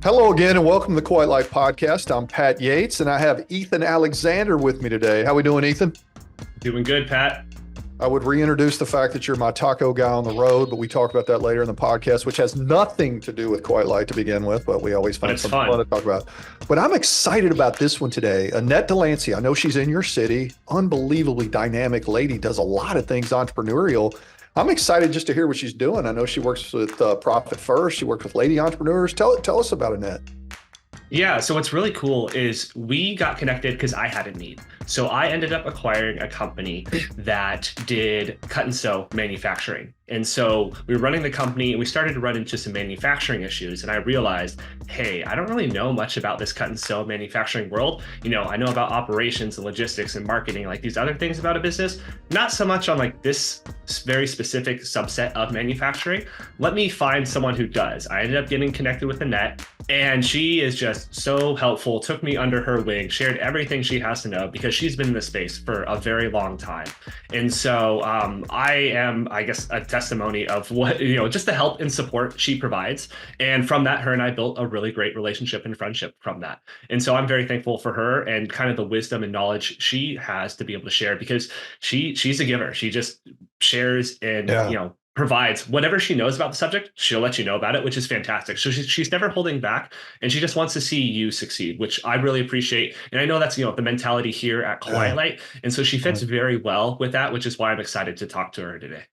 Hello again, and welcome to the Quiet Life Podcast. I'm Pat Yates, and I have Ethan Alexander with me today. How we doing, Ethan? Doing good, Pat. I would reintroduce the fact that you're my taco guy on the road, but we talk about that later in the podcast, which has nothing to do with Quiet Life to begin with, but we always find something fun to talk about. But I'm excited about this one today. Annette de Lancey, I know she's in your city, unbelievably dynamic lady, does a lot of things entrepreneurial. I'm excited just to hear what she's doing. I know she works with Profit First. She works with lady entrepreneurs. Tell us about Annette. Yeah, so what's really cool is we got connected because I had a need. So I ended up acquiring a company that did cut and sew manufacturing. And so we were running the company and we started to run into some manufacturing issues. And I realized, hey, I don't really know much about this cut and sew manufacturing world. You know, I know about operations and logistics and marketing, like these other things about a business, not so much on like this very specific subset of manufacturing. Let me find someone who does. I ended up getting connected with Annette, and she is just so helpful, took me under her wing, shared everything she has to know because she's been in this space for a very long time. And so I am, I guess, a testimony of what, just the help and support she provides. And from that, her and I built a really great relationship and friendship from that. And so I'm very thankful for her and kind of the wisdom and knowledge she has to be able to share because she's a giver. She just shares and, provides whatever she knows about the subject. She'll let you know about it, which is fantastic. So she's never holding back, and she just wants to see you succeed, which I really appreciate. And I know that's, the mentality here at Quiet Light. And so she fits very well with that, which is why I'm excited to talk to her today.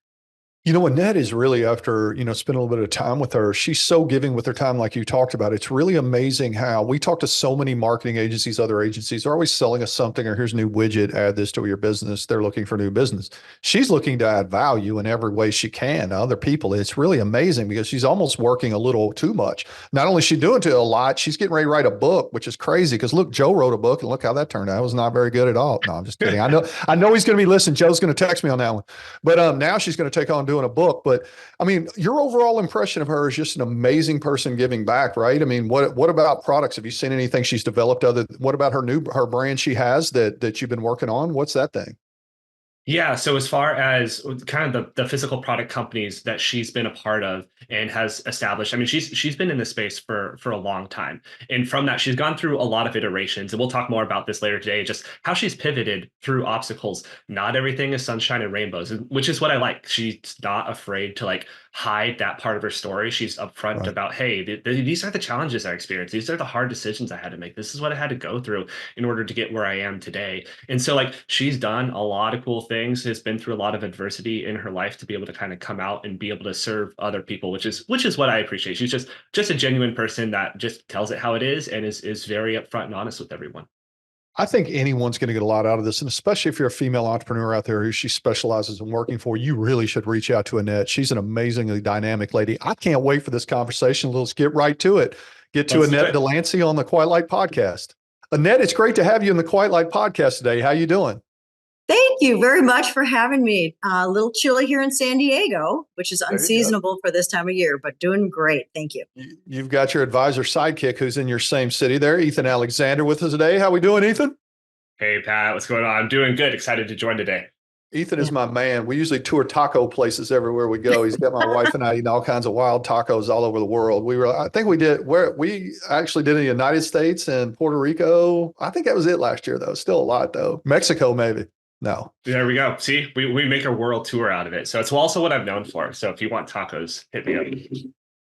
Annette is really, after, spend a little bit of time with her, she's so giving with her time, like you talked about. It's really amazing how we talk to so many marketing agencies, other agencies, they're always selling us something, or here's a new widget, add this to your business. They're looking for new business. She's looking to add value in every way she can to other people. It's really amazing because she's almost working a little too much. Not only is she doing a lot, she's getting ready to write a book, which is crazy because look, Joe wrote a book and look how that turned out. It was not very good at all. No, I'm just kidding. I know he's going to be listening. Joe's going to text me on that one. But now she's going to take on doing a book. But I mean, your overall impression of her is just an amazing person giving back, right? I mean, what about products? Have you seen anything she's developed what about her brand she has that you've been working on? What's that thing? Yeah. So as far as kind of the physical product companies that she's been a part of and has established, I mean, she's been in this space for a long time. And from that, she's gone through a lot of iterations. And we'll talk more about this later today, just how she's pivoted through obstacles. Not everything is sunshine and rainbows, which is what I like. She's not afraid to hide that part of her story. She's upfront about, hey, these are the challenges I experienced. These are the hard decisions I had to make. This is what I had to go through in order to get where I am today. And so she's done a lot of cool things, has been through a lot of adversity in her life to be able to kind of come out and be able to serve other people, which is what I appreciate. She's just a genuine person that just tells it how it is and is very upfront and honest with everyone. I think anyone's going to get a lot out of this. And especially if you're a female entrepreneur out there who she specializes in working for, you really should reach out to Annette. She's an amazingly dynamic lady. I can't wait for this conversation. Let's get right to it. Get to Annette de Lancey on the Quiet Light Podcast. Annette, it's great to have you in the Quiet Light Podcast today. How you doing? Thank you very much for having me. A little chilly here in San Diego, which is unseasonable for this time of year, but doing great. Thank you. You've got your advisor sidekick who's in your same city there, Ethan Alexander, with us today. How we doing, Ethan? Hey, Pat, what's going on? I'm doing good. Excited to join today. Ethan is my man. We usually tour taco places everywhere we go. He's got my wife and I eating all kinds of wild tacos all over the world. We actually did in the United States and Puerto Rico. I think that was it last year, though. Still a lot, though. Mexico, maybe. No. There we go. See, we make a world tour out of it. So it's also what I'm known for. So if you want tacos, hit me up.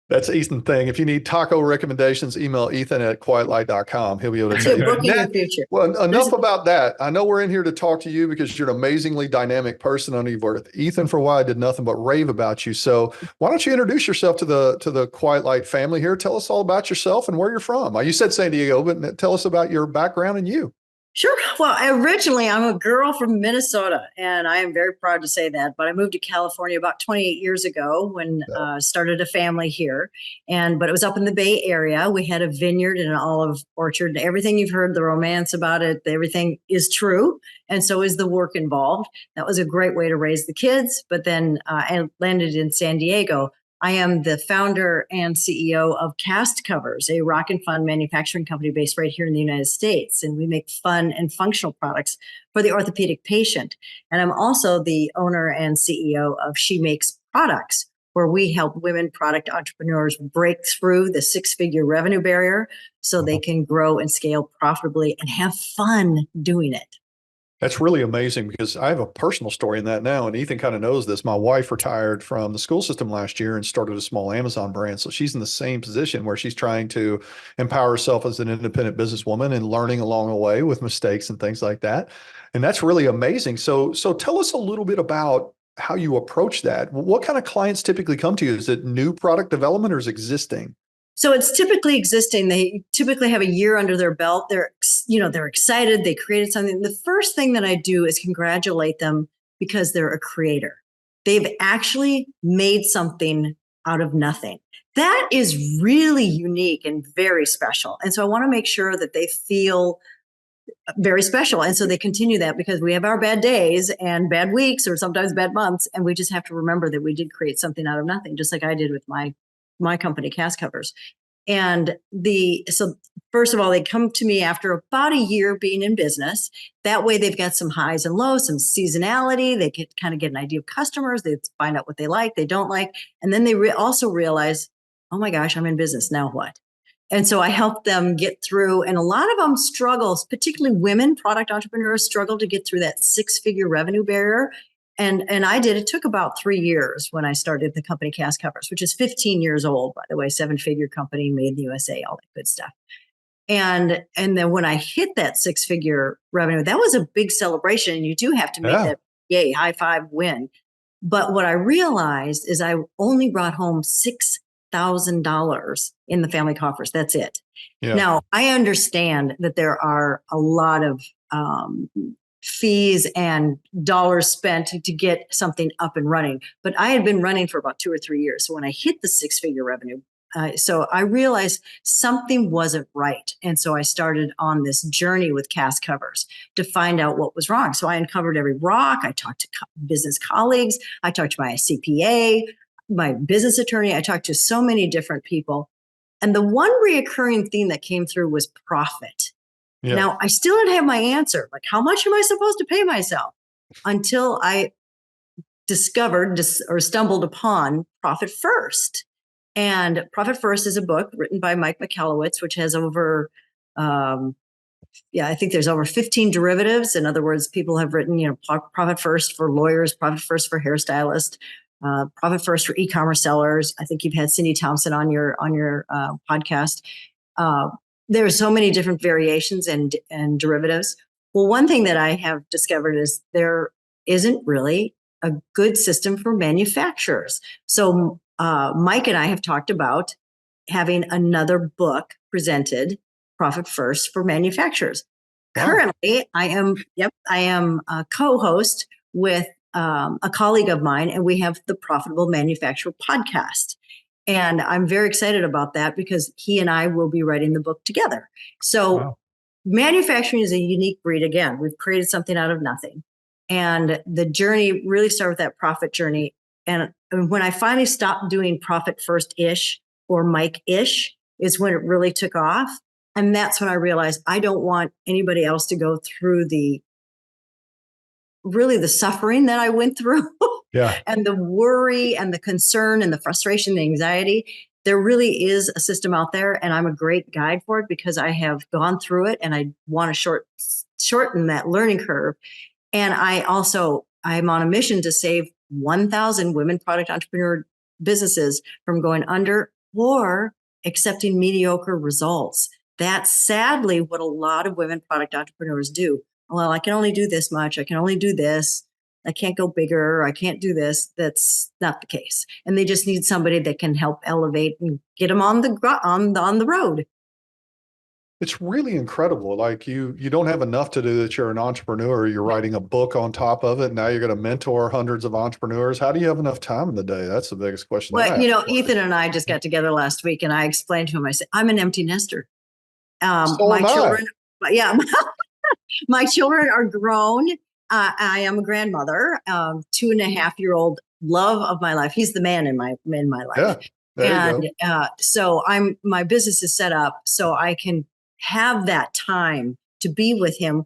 That's Ethan's thing. If you need taco recommendations, email Ethan@quietlight.com. He'll be able to tell you. Well, enough about that. I know we're in here to talk to you because you're an amazingly dynamic person. I know you've worked with Ethan for a while. I did nothing but rave about you. So why don't you introduce yourself to the Quiet Light family here? Tell us all about yourself and where you're from. You said San Diego, but tell us about your background and you. Sure. Well, originally I'm a girl from Minnesota, and I am very proud to say that. But I moved to California about 28 years ago when started a family here. But it was up in the Bay Area. We had a vineyard and an olive orchard. And everything you've heard, the romance about it, everything is true. And so is the work involved. That was a great way to raise the kids. But then I landed in San Diego. I am the founder and CEO of CastCoverz, a rock and fun manufacturing company based right here in the United States. And we make fun and functional products for the orthopedic patient. And I'm also the owner and CEO of She Makes Products, where we help women product entrepreneurs break through the six-figure revenue barrier so they can grow and scale profitably and have fun doing it. That's really amazing because I have a personal story in that now, and Ethan kind of knows this. My wife retired from the school system last year and started a small Amazon brand. So she's in the same position where she's trying to empower herself as an independent businesswoman and learning along the way with mistakes and things like that. And that's really amazing. So tell us a little bit about how you approach that. What kind of clients typically come to you? Is it new product development or is existing? So it's typically existing. They typically have a year under their belt. They're excited. They created something. The first thing that I do is congratulate them because they're a creator. They've actually made something out of nothing. That is really unique and very special. And so I want to make sure that they feel very special. And so they continue that because we have our bad days and bad weeks or sometimes bad months. And we just have to remember that we did create something out of nothing, just like I did with my company, CastCoverz. And so first of all, they come to me after about a year being in business. That way they've got some highs and lows, some seasonality. They can kind of get an idea of customers. They find out what they like, they don't like. And then they also realize, oh my gosh, I'm in business. Now what? And so I help them get through. And a lot of them struggle, particularly women product entrepreneurs struggle to get through that six-figure revenue barrier. And I did. It took about 3 years when I started the company CastCoverz, which is 15 years old, by the way, 7-figure company, made in the USA, all that good stuff. And then when I hit that six-figure revenue, that was a big celebration. And you do have to make that yay, high five win. But what I realized is I only brought home $6,000 in the family coffers. That's it. Yeah. Now, I understand that there are a lot of fees and dollars spent to get something up and running. But I had been running for about 2 or 3 years. So when I hit the six-figure revenue, so I realized something wasn't right. And so I started on this journey with CastCoverz to find out what was wrong. So I uncovered every rock. I talked to business colleagues. I talked to my CPA, my business attorney. I talked to so many different people. And the one reoccurring theme that came through was profit. Yeah. Now, I still didn't have my answer. Like, how much am I supposed to pay myself? Until I discovered or stumbled upon Profit First. And Profit First is a book written by Mike Michalowicz, which has over, I think there's over 15 derivatives. In other words, people have written, Profit First for lawyers, Profit First for hairstylists, Profit First for e-commerce sellers. I think you've had Cindy Thompson on your podcast. There are so many different variations and derivatives. Well, one thing that I have discovered is there isn't really a good system for manufacturers. So Mike and I have talked about having another book presented, Profit First for manufacturers. Wow. Currently, I am a co-host with a colleague of mine, and we have the Profitable Manufacturer podcast. And I'm very excited about that because he and I will be writing the book together. So manufacturing is a unique breed. Again, we've created something out of nothing. And the journey really started with that profit journey. And when I finally stopped doing Profit First-ish or Mike-ish is when it really took off. And that's when I realized I don't want anybody else to go through the suffering that I went through. Yeah. And the worry and the concern and the frustration, the anxiety. There really is a system out there, and I'm a great guide for it because I have gone through it and I want to shorten that learning curve. And I'm on a mission to save 1,000 women product entrepreneur businesses from going under or accepting mediocre results. That's sadly what a lot of women product entrepreneurs do. Well, I can only do this much. I can only do this. I can't go bigger. I can't do this. That's not the case. And they just need somebody that can help elevate and get them on the road. It's really incredible. Like you don't have enough to do that you're an entrepreneur. You're writing a book on top of it. Now you're going to mentor hundreds of entrepreneurs. How do you have enough time in the day? That's the biggest question. Well, Ethan and I just got together last week, and I explained to him, I said, I'm an empty nester. My children, my children are grown. I am a grandmother, 2.5-year-old love of my life. He's the man in my life. Yeah, so my business is set up so I can have that time to be with him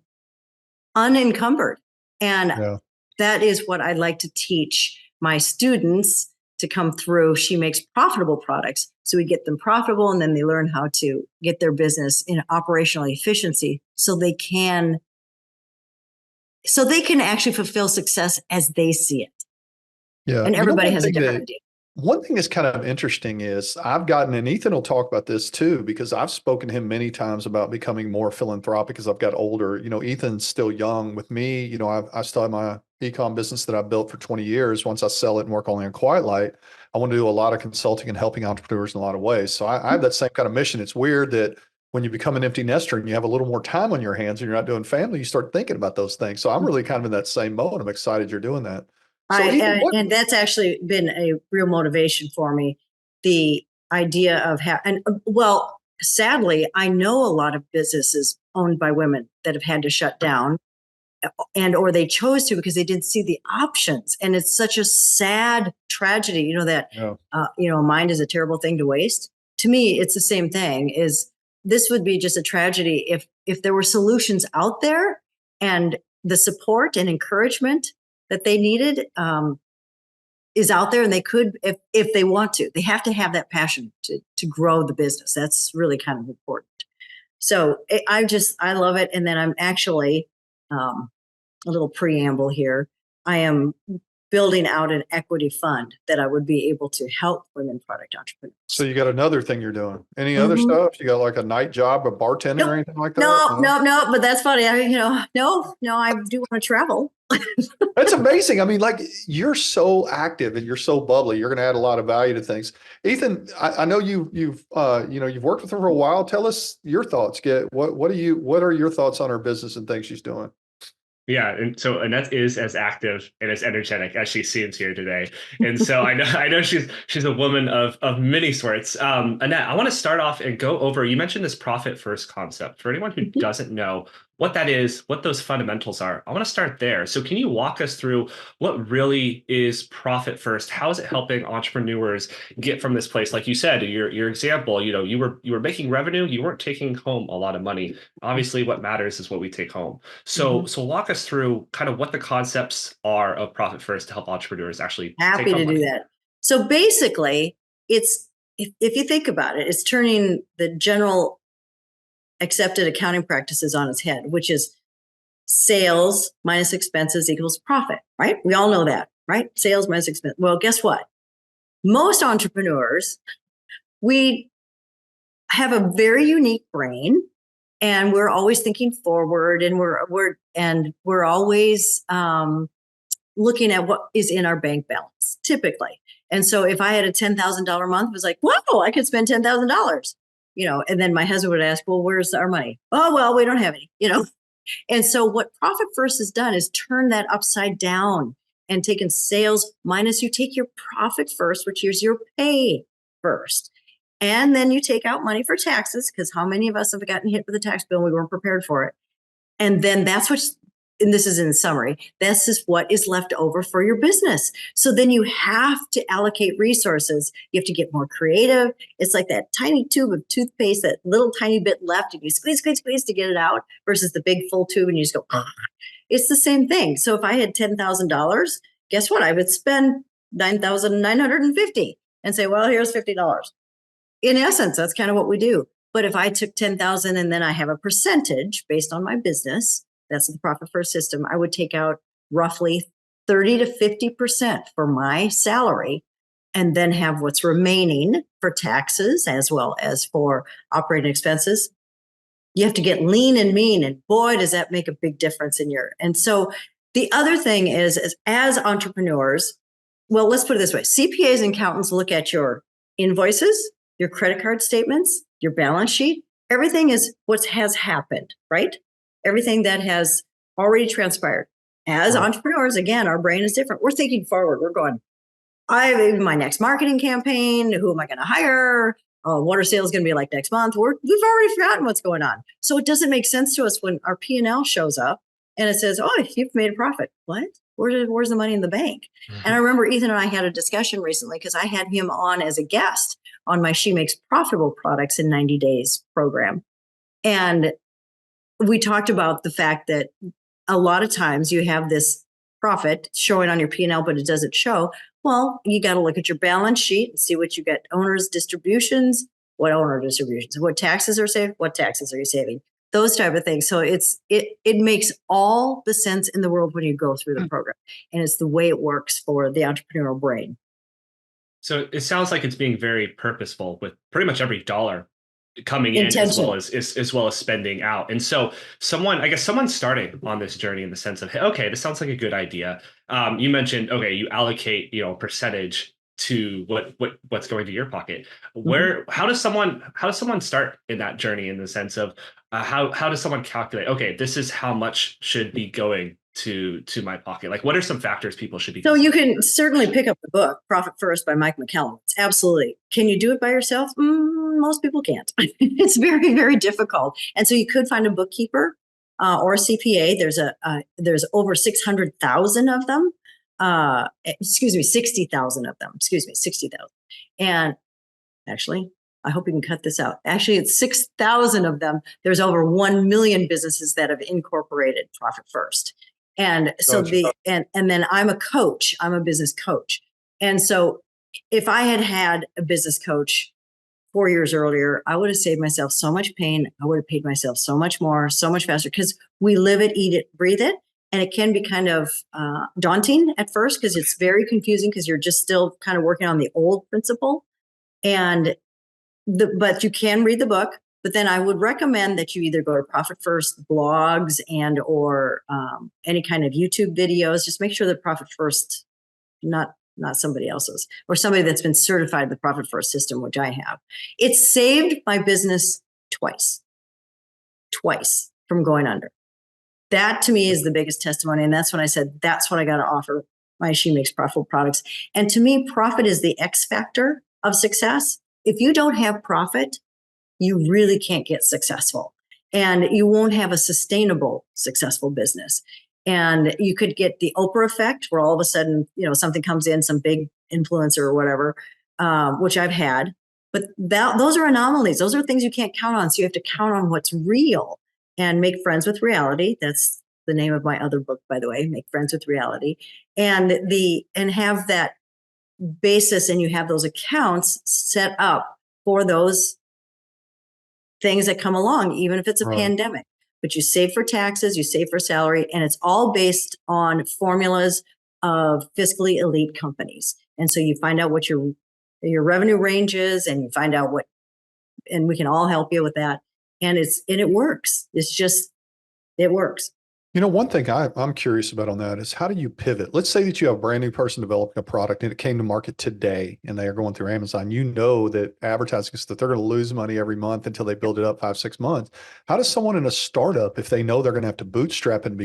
unencumbered. And that is what I'd like to teach my students to come through. She makes profitable products. So we get them profitable, and then they learn how to get their business in operational efficiency so they can actually fulfill success as they see it. Yeah. And everybody has a different idea. One thing that's kind of interesting is I've gotten, and Ethan will talk about this too, because I've spoken to him many times about becoming more philanthropic as I've got older. Ethan's still young with me. I still have my e-com business that I built for 20 years. Once I sell it and work only on Quiet Light, I want to do a lot of consulting and helping entrepreneurs in a lot of ways. So I have that same kind of mission. It's weird that when you become an empty nester and you have a little more time on your hands and you're not doing family, you start thinking about those things. So I'm really kind of in that same mode. I'm excited you're doing that. So and that's actually been a real motivation for me. The idea of sadly, I know a lot of businesses owned by women that have had to shut down, or they chose to because they didn't see the options. And it's such a sad tragedy, a mind is a terrible thing to waste. To me, it's the same thing. This would be just a tragedy if there were solutions out there, and the support and encouragement that they needed is out there, and they could, if they want to. They have to have that passion to grow the business. That's really kind of important. So I love it. And then I'm actually, a little preamble here, I am building out an equity fund that I would be able to help women product entrepreneurs. So you got another thing you're doing. Any other stuff? You got like a night job, a bartender or anything like that? No, but that's funny. I do want to travel. That's amazing. I mean, like, you're so active and you're so bubbly. You're going to add a lot of value to things. Ethan, I know you've worked with her for a while. Tell us your thoughts. What are your thoughts on her business and things she's doing? Yeah, and so Annette is as active and as energetic as she seems here today, and so I know she's a woman of many sorts. Annette, I want to start off and go over. You mentioned this profit first concept. For anyone who doesn't know what that is, what those fundamentals are, I want to start there. So can you walk us through what really is profit first? How is it helping entrepreneurs get from this place? Like you said, your example, you were making revenue, you weren't taking home a lot of money. Obviously, what matters is what we take home. So walk us through kind of what the concepts are of profit first to help entrepreneurs actually happy to do that. So basically, it's if you think about it, it's turning the general accepted accounting practices on its head, which is sales minus expenses equals profit, right? We all know that, right? Sales minus expense. Well, guess what? Most entrepreneurs, we have a very unique brain, and we're always thinking forward, and we're always looking at what is in our bank balance, typically. And so if I had a $10,000 month, it was like, wow, I could spend $10,000. And then my husband would ask, well, where's our money? Oh, well, we don't have any, And so what Profit First has done is turn that upside down and taken sales minus, you take your profit first, which is your pay first. And then you take out money for taxes, because how many of us have gotten hit with a tax bill and we weren't prepared for it? And then and this is in summary, this is what is left over for your business. So then you have to allocate resources. You have to get more creative. It's like that tiny tube of toothpaste, that little tiny bit left, and you squeeze to get it out, versus the big full tube and you just go, It's the same thing. So if I had $10,000, guess what? I would spend $9,950 and say, well, here's $50. In essence, that's kind of what we do. But if I took $10,000 and then I have a percentage based on my business, that's the profit first system, I would take out roughly 30 to 50% for my salary, and then have what's remaining for taxes as well as for operating expenses. You have to get lean and mean, and boy, does that make a big difference and so the other thing is as entrepreneurs, well, let's put it this way. CPAs and accountants look at your invoices, your credit card statements, your balance sheet. Everything is what has happened, right? Everything that has already transpired. As entrepreneurs, again, our brain is different. We're thinking forward. We're going, my next marketing campaign, who am I going to hire? What are sales going to be like next month? We've already forgotten what's going on. So it doesn't make sense to us when our P&L shows up and it says, oh, you've made a profit. What? Where's the money in the bank? And I remember Ethan and I had a discussion recently, because I had him on as a guest on my She Makes Profitable Products in 90 Days program. And we talked about the fact that a lot of times you have this profit showing on your P&L, but it doesn't show. Well, you got to look at your balance sheet and see what you got. Owners distributions, what owner distributions, what taxes are saved, what taxes are you saving? Those type of things. So it makes all the sense in the world when you go through the program, and it's the way it works for the entrepreneurial brain. So it sounds like it's being very purposeful with pretty much every dollar coming in as well as spending out. And so someone's starting on this journey in the sense of, hey, okay, this sounds like a good idea. You mentioned, okay, you allocate, a percentage to what's going to your pocket. How does someone start in that journey in the sense of how does someone calculate, okay, this is how much should be going to my pocket? Like, what are some factors people should be So you can certainly pick up the book Profit First by Mike McCallum. It's absolutely. Can you do it by yourself? Most people can't. It's very, very difficult. And so you could find a bookkeeper or a CPA. There's over 600,000 of them. 60,000 of them. 60,000. And actually, I hope you can cut this out. Actually, it's 6,000 of them. There's over 1 million businesses that have incorporated Profit First. And so and then I'm a coach. I'm a business coach. And so if I had a business coach 4 years earlier, I would have saved myself so much pain. I would have paid myself so much more, so much faster, because we live it, eat it, breathe it. And it can be kind of daunting at first because it's very confusing because you're just still kind of working on the old principle. But you can read the book. But then I would recommend that you either go to Profit First blogs or any kind of YouTube videos. Just make sure that Profit First, not somebody else's, or somebody that's been certified with Profit First system, which I have. It saved my business twice from going under. That to me is the biggest testimony. And that's when I said, that's what I got to offer my She Makes Profitable products. And to me, profit is the X factor of success. If you don't have profit, you really can't get successful, and you won't have a sustainable, successful business. And you could get the Oprah effect where all of a sudden, something comes in, some big influencer or whatever, which I've had, but those are anomalies. Those are things you can't count on. So you have to count on what's real and make friends with reality. That's the name of my other book, by the way, Make Friends with Reality, and have that basis. And you have those accounts set up for those things that come along, even if it's a pandemic. But you save for taxes, you save for salary, and it's all based on formulas of fiscally elite companies. And so you find out what your revenue range is, and you find out and we can all help you with that. And it works. It works. One thing I'm curious about on that is, how do you pivot? Let's say that you have a brand new person developing a product and it came to market today and they are going through Amazon. You know that advertising is that they're going to lose money every month until they build it up 5-6 months. How does someone in a startup, if they know they're going to have to bootstrap and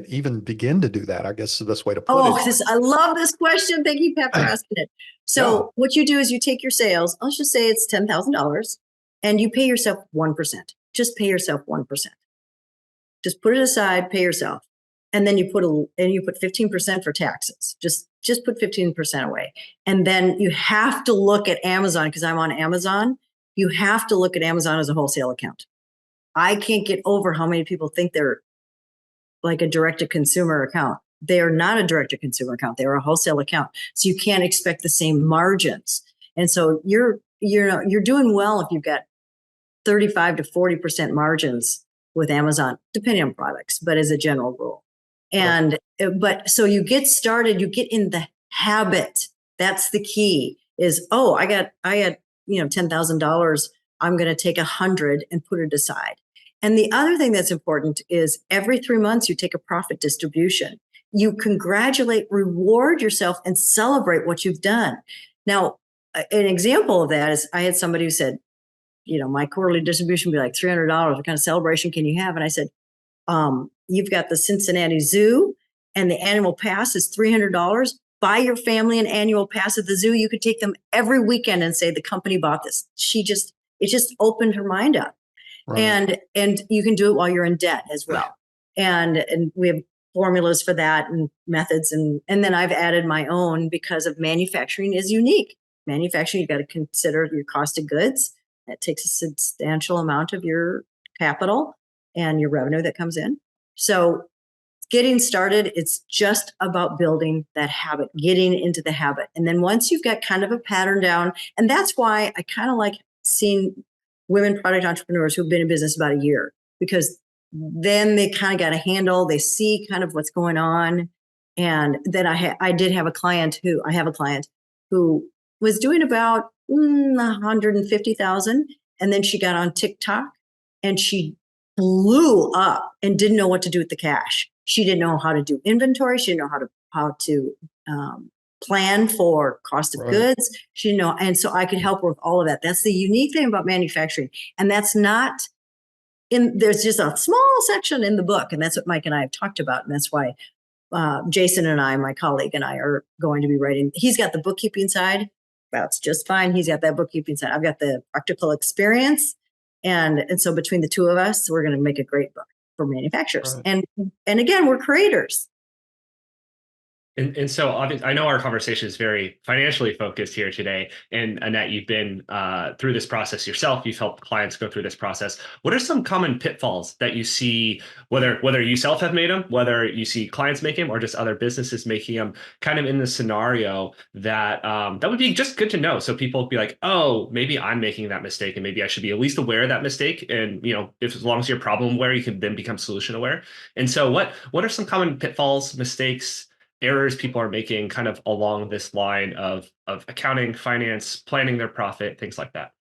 even begin to do that? I guess is the best way to put it. I love this question. Thank you, Pat, for asking it. So what you do is you take your sales, let's just say it's $10,000, and you pay yourself 1%. Just pay yourself 1%. Just put it aside, pay yourself. And then you put 15% for taxes. Just put 15% away. And then you have to look at Amazon, because I'm on Amazon. You have to look at Amazon as a wholesale account. I can't get over how many people think they're like a direct-to-consumer account. They are not a direct-to-consumer account. They're a wholesale account. So you can't expect the same margins. And so you're doing well if you've got 35 to 40% margins with Amazon, depending on products, but as a general rule. But so you get started, you get in the habit. That's the key is, I had $10,000. I'm going to take 100 and put it aside. And the other thing that's important is every 3 months, you take a profit distribution. You congratulate, reward yourself, and celebrate what you've done. Now, an example of that is I had somebody who said, my quarterly distribution would be like $300. What kind of celebration can you have? And I said, you've got the Cincinnati Zoo and the annual pass is $300. Buy your family an annual pass at the zoo. You could take them every weekend and say the company bought this. It just opened her mind up. Right. And you can do it while you're in debt as well. And we have formulas for that and methods. And then I've added my own because of manufacturing is unique. Manufacturing, you've got to consider your cost of goods. That takes a substantial amount of your capital and your revenue that comes in. So getting started, it's just about building that habit, getting into the habit. And then once you've got kind of a pattern down, and that's why I kind of like seeing women product entrepreneurs who've been in business about a year, because then they kind of got a handle, they see kind of what's going on. And then I have a client who was doing about 150,000. And then she got on TikTok and she blew up and didn't know what to do with the cash. She didn't know how to do inventory. She didn't know how to plan for cost of goods. She didn't know. And so I could help her with all of that. That's the unique thing about manufacturing. And that's not there's just a small section in the book. And that's what Mike and I have talked about. And that's why Jason and I, my colleague and I, are going to be writing. He's got the bookkeeping side. That's just fine. He's got that bookkeeping side. I've got the practical experience. And so between the two of us, we're going to make a great book for manufacturers. Right. And again, we're creators. And so I know our conversation is very financially focused here today. And Annette, you've been through this process yourself. You've helped clients go through this process. What are some common pitfalls that you see, whether you yourself have made them, whether you see clients make them, or just other businesses making them, kind of in the scenario that that would be just good to know. So people would be like, oh, maybe I'm making that mistake, and maybe I should be at least aware of that mistake. And if as long as you're problem aware, you can then become solution aware. And so what are some common pitfalls, mistakes, errors people are making kind of along this line of accounting, finance, planning their profit, things like that?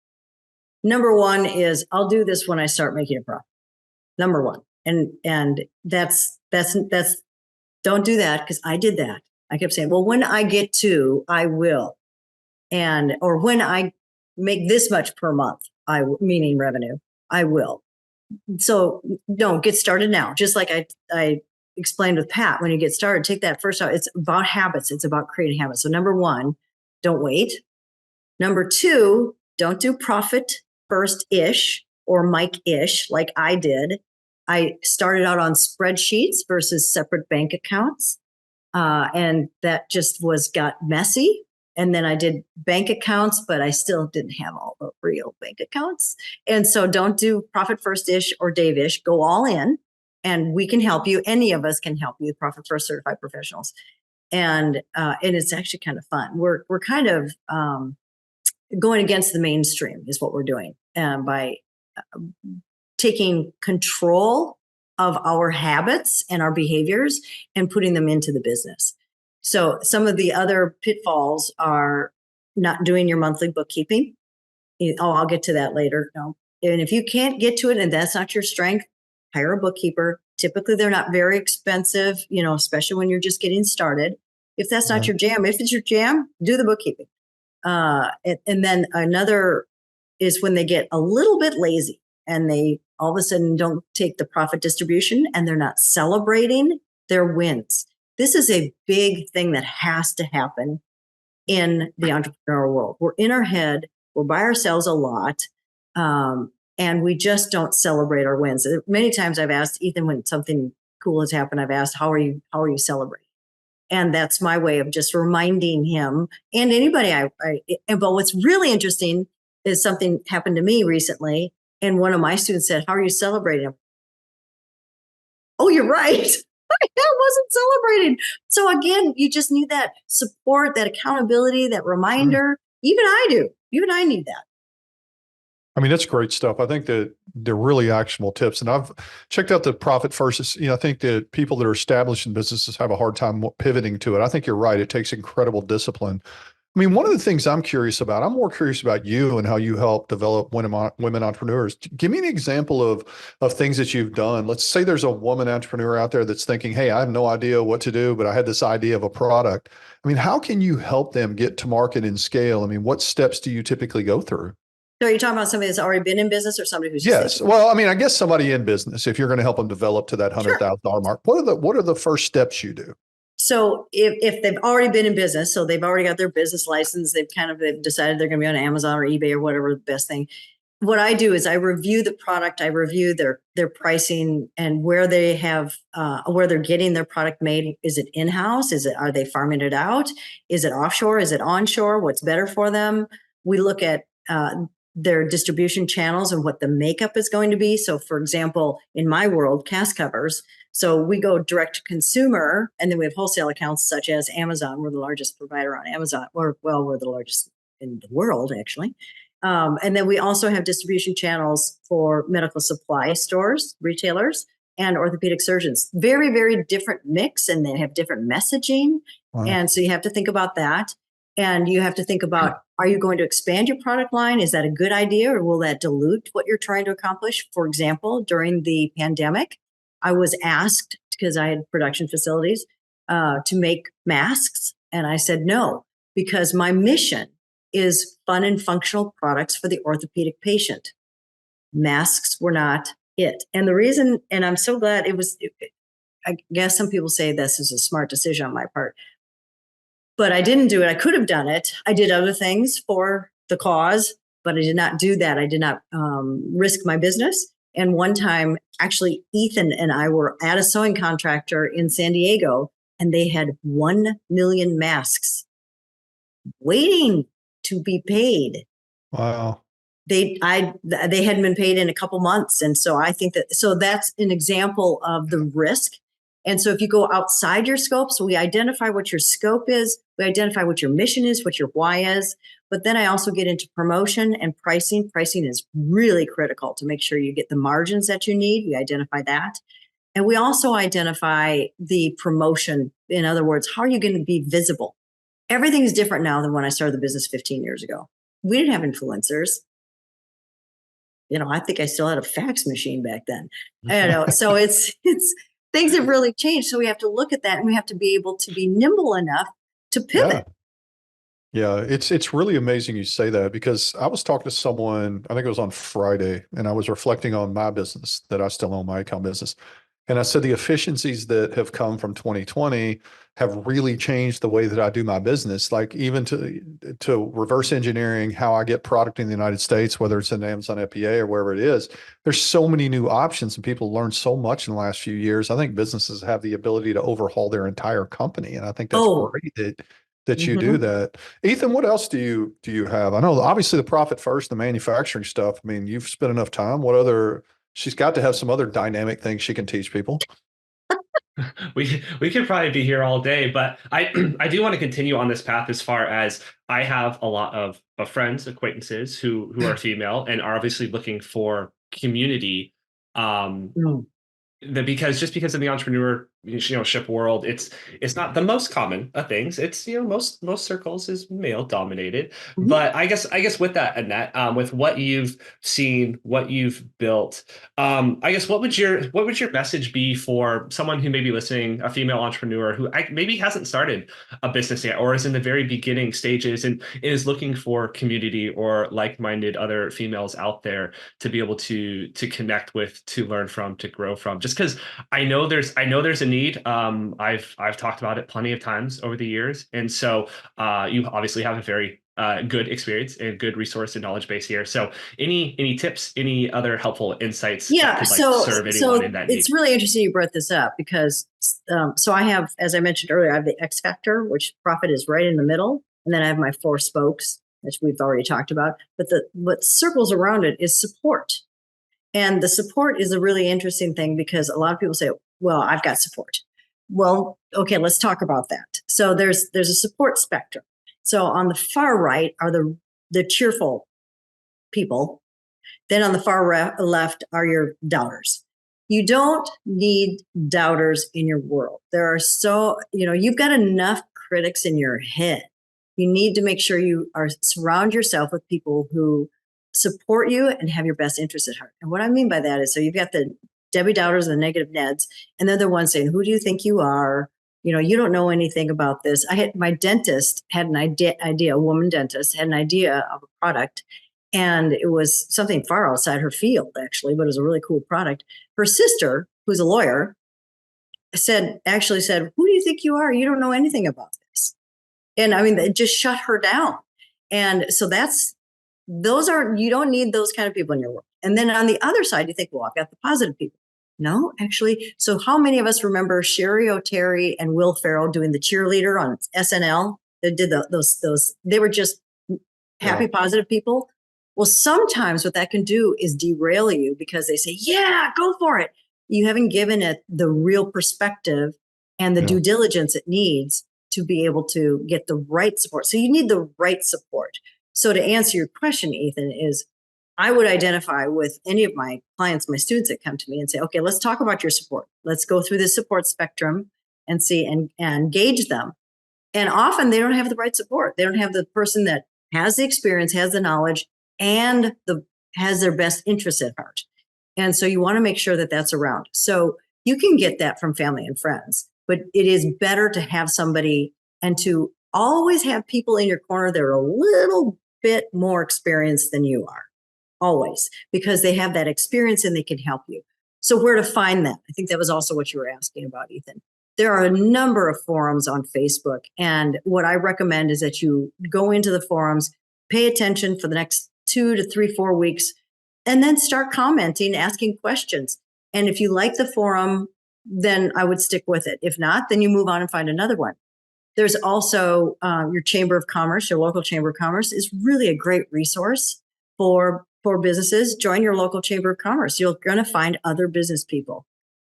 Number one is I'll do this when I start making a profit. Number one. And that's don't do that, because I did that. I kept saying, well, when I get to, I will. Or when I make this much per month, meaning revenue, I will. So no, get started now. Just like I explained with Pat, when you get started, take that first out. It's about habits. It's about creating habits. So number one, don't wait. Number two, don't do profit first-ish or Mike-ish like I did. I started out on spreadsheets versus separate bank accounts. And that just got messy. And then I did bank accounts, but I still didn't have all the real bank accounts. And so don't do profit first-ish or Dave-ish. Go all in. And we can help you. Any of us can help you, Profit First certified professionals. And it's actually kind of fun. We're kind of going against the mainstream is what we're doing by taking control of our habits and our behaviors and putting them into the business. So some of the other pitfalls are not doing your monthly bookkeeping. I'll get to that later. No. And if you can't get to it and that's not your strength, hire a bookkeeper. Typically, they're not very expensive, especially when you're just getting started. If that's not your jam, if it's your jam, do the bookkeeping. And then another is when they get a little bit lazy and they all of a sudden don't take the profit distribution and they're not celebrating their wins. This is a big thing that has to happen in the entrepreneurial world. We're in our head. We're by ourselves a lot. And we just don't celebrate our wins. Many times I've asked Ethan, when something cool has happened, I've asked, how are you celebrating? And that's my way of just reminding him and anybody. But what's really interesting is something happened to me recently. And one of my students said, how are you celebrating? Oh, you're right. I wasn't celebrating. So again, you just need that support, that accountability, that reminder. Even I do. Even I need that. I mean, that's great stuff. I think that they're really actionable tips. And I've checked out the profit first. I think that people that are established in businesses have a hard time pivoting to it. I think you're right. It takes incredible discipline. I mean, one of the things I'm curious about, I'm more curious about you and how you help develop women entrepreneurs. Give me an example of things that you've done. Let's say there's a woman entrepreneur out there that's thinking, hey, I have no idea what to do, but I had this idea of a product. I mean, how can you help them get to market and scale? I mean, what steps do you typically go through? So are you talking about somebody that's already been in business or somebody who's yes? Well, I mean, I guess somebody in business, if you're going to help them develop to that $100,000 mark, what are the first steps you do? So if they've already been in business, so they've already got their business license, they've decided they're going to be on Amazon or eBay or whatever the best thing. What I do is I review the product, I review their pricing and where they have where they're getting their product made. Is it in-house? Are they farming it out? Is it offshore? Is it onshore? What's better for them? We look at their distribution channels and what the makeup is going to be. So for example, in my world, CastCoverz, so we go direct to consumer, and then we have wholesale accounts such as Amazon. We're the largest provider on Amazon, or well, we're the largest in the world, actually. And then we also have distribution channels for medical supply stores, retailers, and orthopedic surgeons. Very, very different mix, and they have different messaging. Wow. And so you have to think about that. And you have to think about, are you going to expand your product line? Is that a good idea, or will that dilute what you're trying to accomplish? For example, during the pandemic, I was asked, because I had production facilities, to make masks. And I said no, because my mission is fun and functional products for the orthopedic patient. Masks were not it. And the reason, and I'm so glad I guess some people say this is a smart decision on my part, but I didn't do it. I could have done it. I did other things for the cause, but I did not do that. I did not risk my business. And one time, actually, Ethan and I were at a sewing contractor in San Diego, and they had 1 million masks waiting to be paid. Wow. They hadn't been paid in a couple months. And so I think that's an example of the risk. And so if you go outside your scope, so we identify what your scope is, we identify what your mission is, what your why is, but then I also get into promotion and pricing. Pricing is really critical to make sure you get the margins that you need. We identify that. And we also identify the promotion. In other words, how are you going to be visible? Everything is different now than when I started the business 15 years ago. We didn't have influencers. I think I still had a fax machine back then. So it's things have really changed. So we have to look at that, and we have to be able to be nimble enough to pivot. Yeah, it's really amazing you say that, because I was talking to someone, I think it was on Friday, and I was reflecting on my business that I still own, my account business. And I said the efficiencies that have come from 2020 have really changed the way that I do my business, like even to reverse engineering how I get product in the United States, whether it's in Amazon FBA or wherever it is. There's so many new options, and people learn so much in the last few years. I think businesses have the ability to overhaul their entire company. And I think that's great that you do that. Ethan, what else do you have? I know obviously the profit first, the manufacturing stuff. I mean, you've spent enough time. She's got to have some other dynamic things she can teach people. We could probably be here all day, but I do want to continue on this path as far as I have a lot of friends, acquaintances who are female and are obviously looking for community. Because in the entrepreneurship world, it's not the most common of things. It's most circles is male dominated. Mm-hmm. But I guess with that, Annette, with what you've seen, what you've built, I guess what would your message be for someone who may be listening, a female entrepreneur who maybe hasn't started a business yet, or is in the very beginning stages and is looking for community or like-minded other females out there to be able to connect with, to learn from, to grow from? Just because I know there's a need. I've talked about it plenty of times over the years, and so you obviously have a very good experience and good resource and knowledge base here. So any tips, any other helpful insights that could serve anyone in that need? It's really interesting you brought this up, because so I have, as I mentioned earlier, I have the X factor, which profit is right in the middle, and then I have my 4 spokes, which we've already talked about. But what circles around it is support. And the support is a really interesting thing, because a lot of people say, well, I've got support. Well, okay, let's talk about that. So there's a support spectrum. So on the far right are the cheerful people. Then on the far left are your doubters. You don't need doubters in your world. There are you've got enough critics in your head. You need to make sure you surround yourself with people who support you and have your best interests at heart. And what I mean by that is, so you've got the Debbie Doubters and the negative Neds, and they're the ones saying, who do you think you are? You don't know anything about this. My dentist had an idea, a woman dentist had an idea of a product, and it was something far outside her field, actually, but it was a really cool product. Her sister, who's a lawyer, said, who do you think you are? You don't know anything about this. And I mean, it just shut her down. And so you don't need those kind of people in your world. And then on the other side, you think, well, I've got the positive people. No, actually. So how many of us remember Sherry O'Terry and Will Ferrell doing the cheerleader on SNL? They did those. They were just happy, positive people. Well, sometimes what that can do is derail you because they say, yeah, go for it. You haven't given it the real perspective and the due diligence it needs to be able to get the right support. So you need the right support. So to answer your question, Ethan, is I would identify with any of my clients, my students that come to me and say, okay, let's talk about your support. Let's go through the support spectrum and see and gauge them. And often they don't have the right support. They don't have the person that has the experience, has the knowledge, and has their best interests at heart. And so you want to make sure that that's around. So you can get that from family and friends, but it is better to have somebody and to always have people in your corner that are a little bit more experienced than you are, always, because they have that experience and they can help you. So where to find that? I think that was also what you were asking about, Ethan. There are a number of forums on Facebook. And what I recommend is that you go into the forums, pay attention for the next 2 to 3, 4 weeks, and then start commenting, asking questions. And if you like the forum, then I would stick with it. If not, then you move on and find another one. There's also your Chamber of Commerce, your local Chamber of Commerce is really a great resource for businesses. Join your local Chamber of Commerce. You're going to find other business people.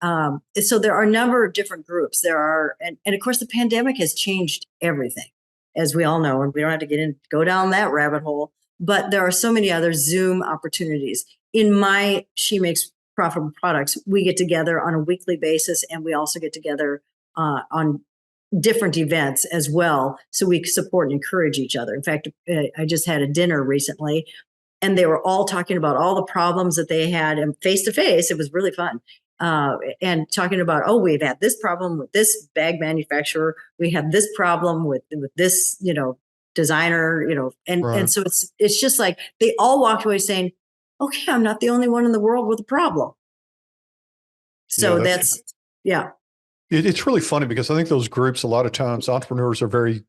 So there are a number of different groups. And of course, the pandemic has changed everything, as we all know, and we don't have to go down that rabbit hole. But there are so many other Zoom opportunities. In my She Makes Profitable Products, we get together on a weekly basis, and we also get together on different events as well, so we support and encourage each other. In fact, I just had a dinner recently, and they were all talking about all the problems that they had, and face to face, it was really fun. And talking about, we've had this problem with this bag manufacturer, we have this problem with this, designer, and so it's just like they all walked away saying, okay, I'm not the only one in the world with a problem. So It's really funny because I think those groups, a lot of times entrepreneurs are very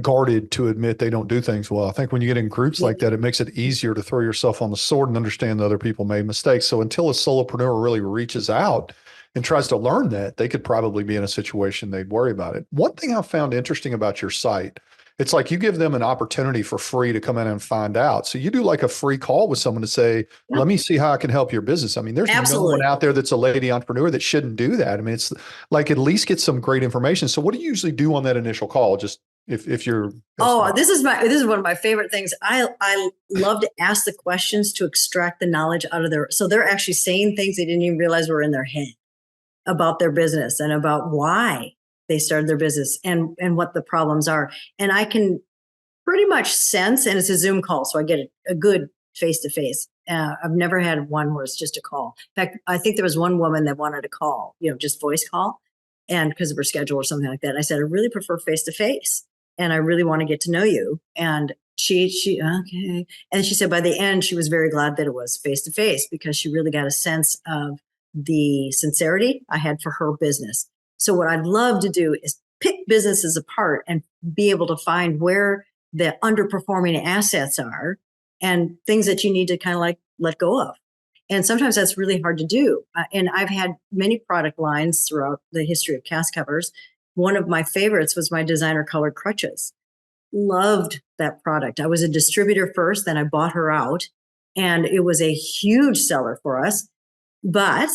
guarded to admit they don't do things well. I think when you get in groups like that, it makes it easier to throw yourself on the sword and understand that other people made mistakes. So until a solopreneur really reaches out and tries to learn that, they could probably be in a situation they'd worry about it. One thing I found interesting about your site, it's like you give them an opportunity for free to come in and find out. So you do like a free call with someone to say, let me see how I can help your business. I mean, there's no one out there that's a lady entrepreneur that shouldn't do that. I mean, it's like at least get some great information. So what do you usually do on that initial call? Just if you're this is one of my favorite things. I love to ask the questions to extract the knowledge out of so they're actually saying things they didn't even realize were in their head about their business and about why they started their business and what the problems are. And I can pretty much sense, and it's a Zoom call, so I get a good face-to-face. I've never had one where it's just a call. In fact, I think there was one woman that wanted a call, just voice call, and because of her schedule or something like that. And I said, I really prefer face-to-face, and I really want to get to know you. And she okay. And she said by the end, she was very glad that it was face-to-face because she really got a sense of the sincerity I had for her business. So what I'd love to do is pick businesses apart and be able to find where the underperforming assets are and things that you need to kind of like let go of. And sometimes that's really hard to do. And I've had many product lines throughout the history of CastCoverz. One of my favorites was my designer colored crutches. Loved that product. I was a distributor first, then I bought her out, and it was a huge seller for us. But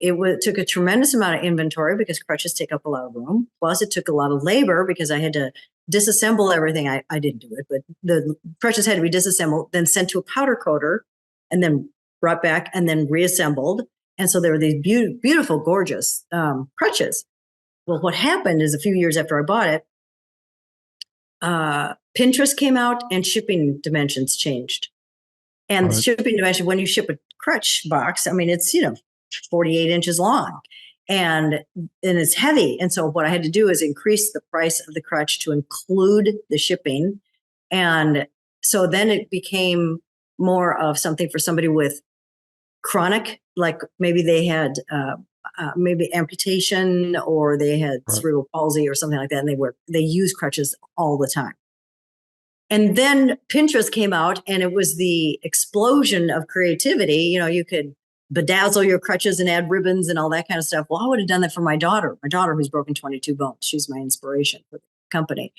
it took a tremendous amount of inventory because crutches take up a lot of room. Plus, it took a lot of labor because I had to disassemble everything. I didn't do it, but the crutches had to be disassembled, then sent to a powder coater, and then brought back and then reassembled. And so there were these beautiful, gorgeous crutches. Well, what happened is a few years after I bought it, Pinterest came out and shipping dimensions changed. And the shipping dimension, when you ship a crutch box, I mean, it's, 48 inches long and it's heavy. And so what I had to do is increase the price of the crutch to include the shipping. And so then it became more of something for somebody with chronic, like maybe they had maybe amputation or they had cerebral palsy or something like that. And they use crutches all the time. And then Pinterest came out and it was the explosion of creativity. You could bedazzle your crutches and add ribbons and all that kind of stuff. Well, I would have done that for my daughter who's broken 22 bones. She's my inspiration for the company.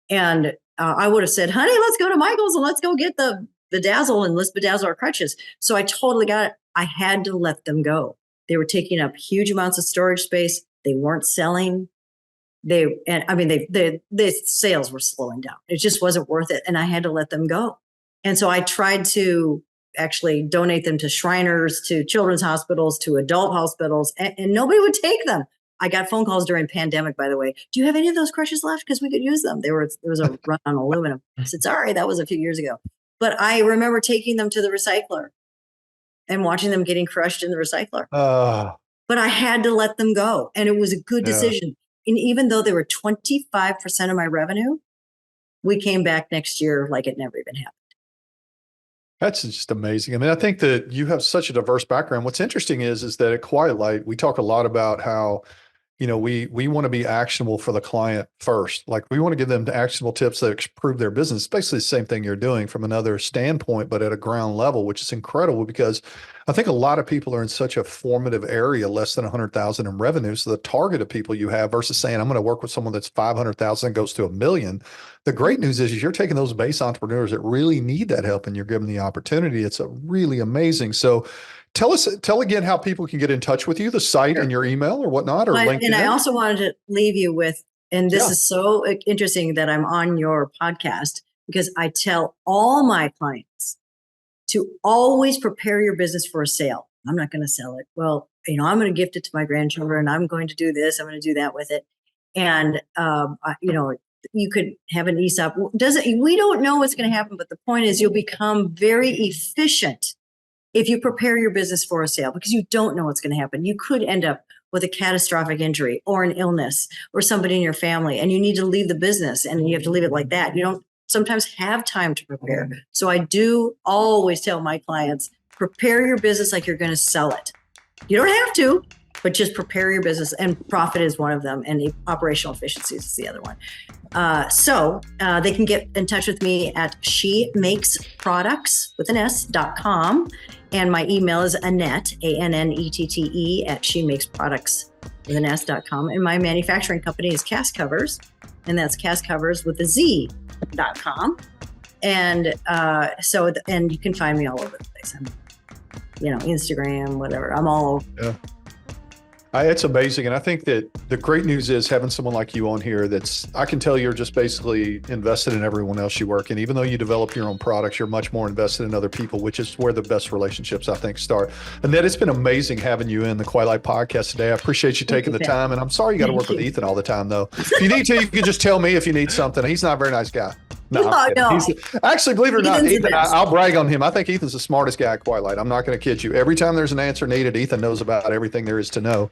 And I would have said, honey, let's go to Michael's and let's go get the bedazzle and let's bedazzle our crutches. So I totally got it. I had to let them go. They were taking up huge amounts of storage space. They weren't selling. The sales were slowing down. It just wasn't worth it. And I had to let them go. And so I tried to actually donate them to Shriners, to children's hospitals, to adult hospitals, and nobody would take them. I got phone calls during pandemic, by the way. Do you have any of those crutches left? Because we could use them. There was a run on aluminum. I said, sorry, that was a few years ago. But I remember taking them to the recycler and watching them getting crushed in the recycler. But I had to let them go. And it was a good decision. And even though they were 25% of my revenue, we came back next year like it never even happened. That's just amazing. I mean, I think that you have such a diverse background. What's interesting is that at Quiet Light, we talk a lot about how, we want to be actionable for the client first. Like we want to give them actionable tips that improve their business. It's basically the same thing you're doing from another standpoint, but at a ground level, which is incredible because I think a lot of people are in such a formative area, less than 100,000 in revenue. So the target of people you have versus saying, I'm going to work with someone that's 500,000 and goes to $1 million. The great news is you're taking those base entrepreneurs that really need that help and you're giving the opportunity. It's a really amazing. So tell again how people can get in touch with you, the site and your email or whatnot, or LinkedIn. And I also wanted to leave you with, and this is so interesting that I'm on your podcast because I tell all my clients to always prepare your business for a sale. I'm not going to sell it. Well, I'm going to gift it to my grandchildren. I'm going to do this. I'm going to do that with it. And, you could have an ESOP. We don't know what's going to happen, but the point is you'll become very efficient if you prepare your business for a sale because you don't know what's going to happen. You could end up with a catastrophic injury or an illness or somebody in your family, and you need to leave the business and you have to leave it like that. You don't sometimes have time to prepare. So I do always tell my clients, prepare your business like you're going to sell it. You don't have to, but just prepare your business, and profit is one of them, and the operational efficiencies is the other one. So they can get in touch with me at shemakesproducts.com. And my email is Annette, ANNETTE at shemakesproducts.com. And my manufacturing company is CastCoverz, and that's CastCoverz.com. And and you can find me all over the place. I'm, Instagram, whatever. I'm all over. Yeah. It's amazing. And I think that the great news is having someone like you on here I can tell you're just basically invested in everyone else you work in. Even though you develop your own products, you're much more invested in other people, which is where the best relationships, I think, start. Annette, it's been amazing having you in the Quiet Light podcast today. I appreciate you taking the time. And I'm sorry you got to work with Ethan all the time, though. If you need to, you can just tell me if you need something. He's not a very nice guy. No. Actually, believe it or not, Ethan, I'll brag on him. I think Ethan's the smartest guy at Quiet Light. I'm not going to kid you. Every time there's an answer needed, Ethan knows about everything there is to know.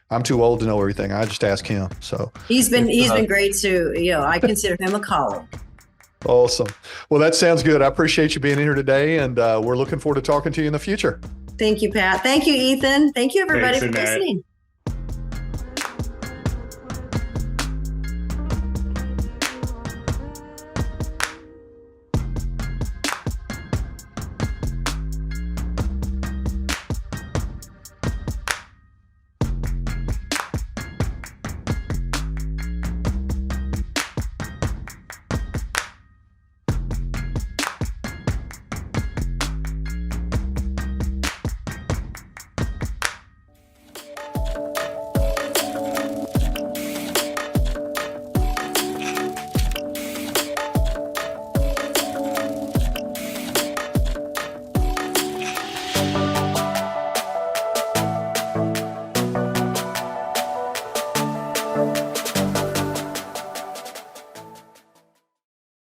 I'm too old to know everything. I just ask him. So he's been great too. I consider him a colleague. Awesome. Well, that sounds good. I appreciate you being in here today, and we're looking forward to talking to you in the future. Thank you, Pat. Thank you, Ethan. Thank you, everybody, for listening.